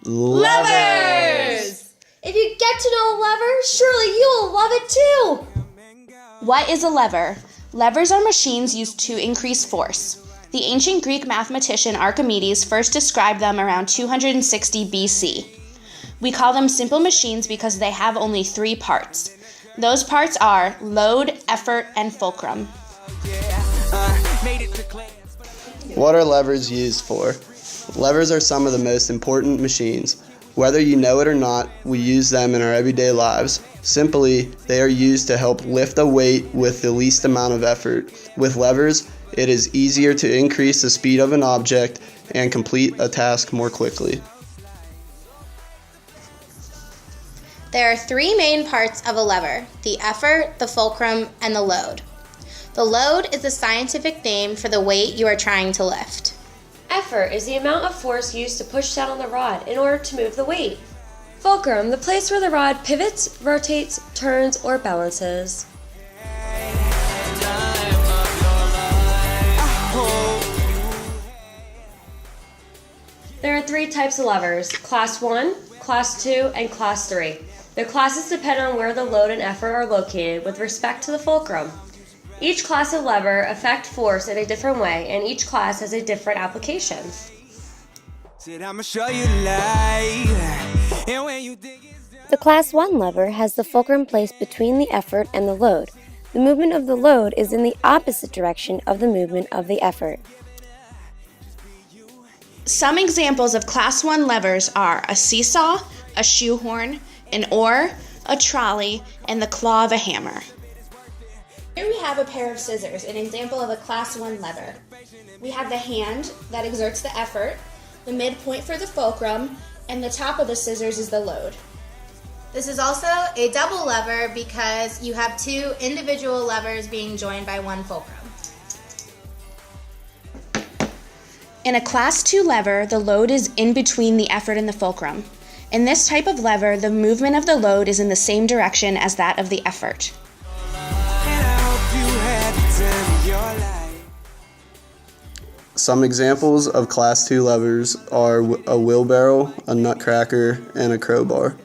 Levers! If you get to know a lever, surely you will love it too. What is a lever? Levers are machines used to increase force. The ancient Greek mathematician Archimedes first described them around 260 BC. We call them simple machines because they have only 3 parts. Those parts are load, effort, and fulcrum. What are levers used for? Levers are some of the most important machines. Whether you know it or not, we use them in our everyday lives. Simply, they are used to help lift a weight with the least amount of effort. With levers, it is easier to increase the speed of an object and complete a task more quickly. There are 3 main parts of a lever: the effort, the fulcrum, and the load. The load is the scientific name for the weight you are trying to lift. Effort is the amount of force used to push down on the rod in order to move the weight. Fulcrum, the place where the rod pivots, rotates, turns, or balances. There are 3 types of levers: Class 1, Class 2, and Class 3. The classes depend on where the load and effort are located with respect to the fulcrum. Each class of lever affects force in a different way, and each class has a different application. The Class 1 lever has the fulcrum placed between the effort and the load. The movement of the load is in the opposite direction of the movement of the effort. Some examples of Class 1 levers are a seesaw, a shoehorn, an oar, a trolley, and the claw of a hammer. Here we have a pair of scissors, an example of a Class 1 lever. We have the hand that exerts the effort, the midpoint for the fulcrum, and the top of the scissors is the load. This is also a double lever because you have 2 individual levers being joined by 1 fulcrum. In a Class 2 lever, the load is in between the effort and the fulcrum. In this type of lever, the movement of the load is in the same direction as that of the effort. Some examples of Class 2 levers are a wheelbarrow, a nutcracker, and a crowbar.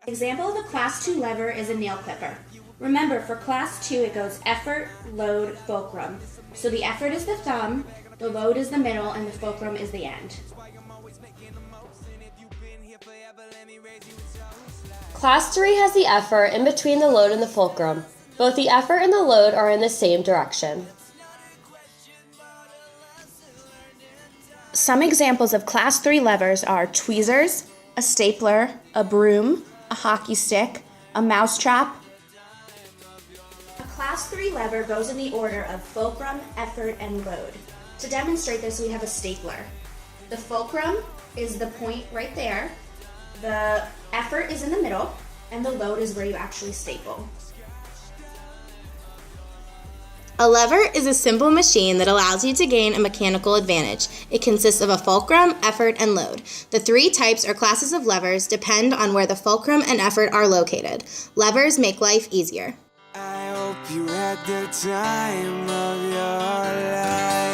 Example of a Class 2 lever is a nail clipper. Remember, for Class 2 it goes effort, load, fulcrum. So the effort is the thumb, the load is the middle, and the fulcrum is the end. Class 3 has the effort in between the load and the fulcrum. Both the effort and the load are in the same direction. Some examples of Class 3 levers are tweezers, a stapler, a broom, a hockey stick, a mousetrap. A Class 3 lever goes in the order of fulcrum, effort, and load. To demonstrate this, we have a stapler. The fulcrum is the point right there, the effort is in the middle, and the load is where you actually staple. A lever is a simple machine that allows you to gain a mechanical advantage. It consists of a fulcrum, effort, and load. The 3 types or classes of levers depend on where the fulcrum and effort are located. Levers make life easier. I hope you had the time of your life.